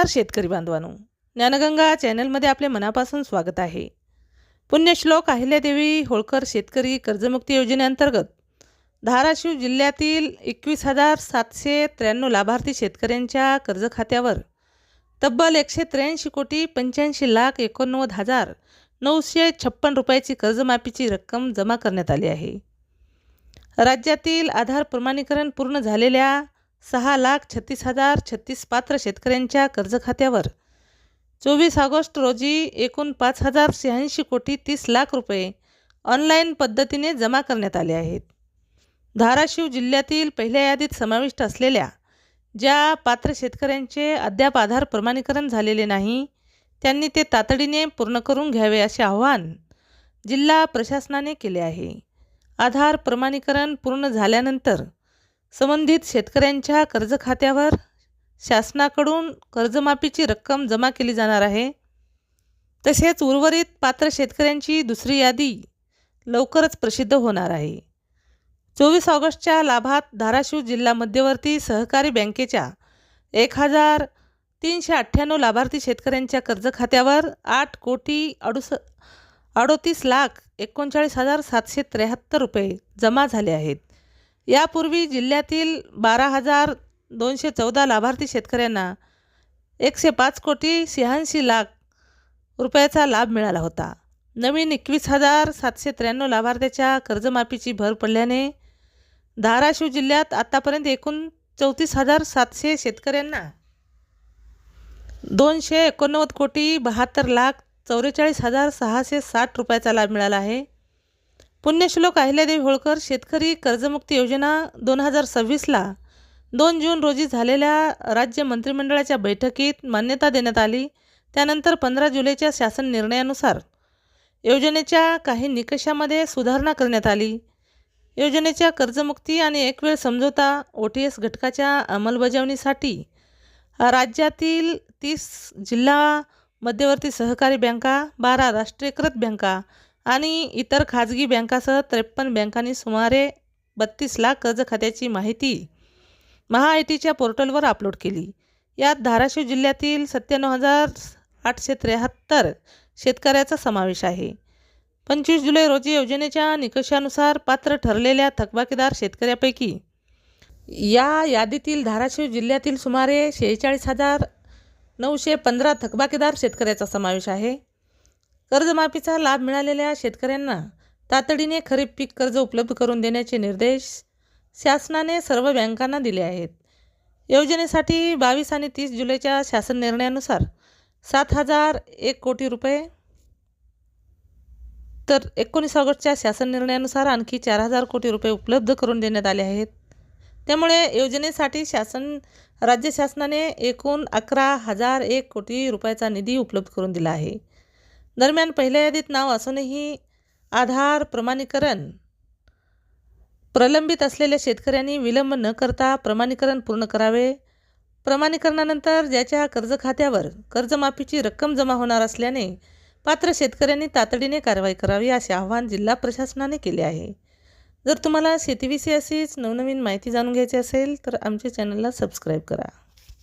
नमस्कार शेतकरी बांधवांनो, ज्ञानगंगा चॅनलमध्ये आपले मनापासून स्वागत आहे। पुण्यश्लोक अहिल्यादेवी होळकर शेतकरी कर्जमुक्ती योजनेअंतर्गत धाराशिव जिल्ह्यातील 21,793 लाभार्थी शेतकऱ्यांच्या कर्ज खात्यावर तब्बल 183,85,89,956 रुपयाची कर्जमाफीची रक्कम जमा करण्यात आली आहे। राज्यातील आधार प्रमाणीकरण पूर्ण झालेल्या 6,36,036 पात्र शेतकऱ्यांच्या कर्ज खात्यावर 24 ऑगस्ट रोजी एकूण 5,086,30,00,000 रुपये ऑनलाईन पद्धतीने जमा करण्यात आले आहेत। धाराशिव जिल्ह्यातील पहिल्या यादीत समाविष्ट असलेल्या ज्या पात्र शेतकऱ्यांचे अद्याप आधार प्रमाणीकरण झालेले नाही, त्यांनी ते तातडीने पूर्ण करून घ्यावे असे आवाहन जिल्हा प्रशासनाने केले आहे। आधार प्रमाणीकरण पूर्ण झाल्यानंतर संबंधित शेतकऱ्यांच्या कर्ज खात्यावर शासनाकडून कर्जमाफीची रक्कम जमा केली जाणार आहे। तसेच उर्वरित पात्र शेतकऱ्यांची दुसरी यादी लवकरच प्रसिद्ध होणार आहे। 24 ऑगस्टच्या लाभात धाराशिव जिल्हा मध्यवर्ती सहकारी बँकेच्या 1,398 लाभार्थी शेतकऱ्यांच्या कर्ज खात्यावर 8,38,39,773 रुपये जमा झाले आहेत। यापूर्वी जिल्ह्यातील 12,214 लाभार्थी शेतकऱ्यांना 105,86,00,000 रुपयाचा लाभ मिळाला होता। नवीन 21,793 लाभार्थ्याच्या कर्जमाफीची भर पडल्याने धाराशिव जिल्ह्यात आतापर्यंत एकूण 34,700 शेतकऱ्यांना 289,72,44,660 रुपयाचा लाभ मिळाला आहे। पुण्यश्लोक अहिल्यादेवी होळकर शेतकरी कर्जमुक्ती योजना 2026ला 2 जून रोजी झालेल्या राज्य मंत्रिमंडळाच्या बैठकीत मान्यता देण्यात आली। त्यानंतर 15 जुलैच्या शासन निर्णयानुसार योजनेच्या काही निकषामध्ये सुधारणा करण्यात आली। योजनेच्या कर्जमुक्ती आणि एकवेळ समझोता OTS घटकाच्या अंमलबजावणीसाठी राज्यातील 30 जिल्हा मध्यवर्ती सहकारी बँका, 12 राष्ट्रीयकृत बँका आणि इतर खाजगी बँकासह 53 बँकांनी सुमारे 32 लाख कर्ज खात्याची माहिती महाआयटीच्या पोर्टलवर अपलोड केली। यात धाराशिव जिल्ह्यातील 97,873 शेतकऱ्याचा समावेश आहे। 25 जुलै रोजी योजनेच्या निकषानुसार पात्र ठरलेल्या थकबाकीदार शेतकऱ्यापैकी या यादीतील धाराशिव जिल्ह्यातील सुमारे 46,915 थकबाकीदार शेतकऱ्याचा समावेश आहे। कर्जमाफीचा लाभ मिळालेल्या शेतकऱ्यांना तातडीने खरीप पीक कर्ज उपलब्ध करून देण्याचे निर्देश शासनाने सर्व बँकांना दिले आहेत। योजनेसाठी 22 आणि 30 जुलैच्या शासन निर्णयानुसार 7,001 कोटी रुपये तर 19 ऑगस्टच्या शासन निर्णयानुसार आणखी 4,000 कोटी रुपये उपलब्ध करून देण्यात आले आहेत। त्यामुळे योजनेसाठी राज्य शासनाने एकूण 11,001 कोटी रुपयाचा निधी उपलब्ध करून दिला आहे। दरम्यान पहिल्या यादीत नाव असूनही आधार प्रमाणीकरण प्रलंबित असलेल्या शेतकऱ्यांनी विलंब न करता प्रमाणीकरण पूर्ण करावे। प्रमाणीकरणानंतर ज्याच्या कर्ज खात्यावर कर्जमाफीची रक्कम जमा होणार असल्याने पात्र शेतकऱ्यांनी तातडीने कारवाई करावी असे आवाहन जिल्हा प्रशासनाने केले आहे। जर तुम्हाला शेतीविषयी अशीच नवनवीन माहिती जाणून घ्यायची असेल तर आमच्या चॅनलला सबस्क्राईब करा।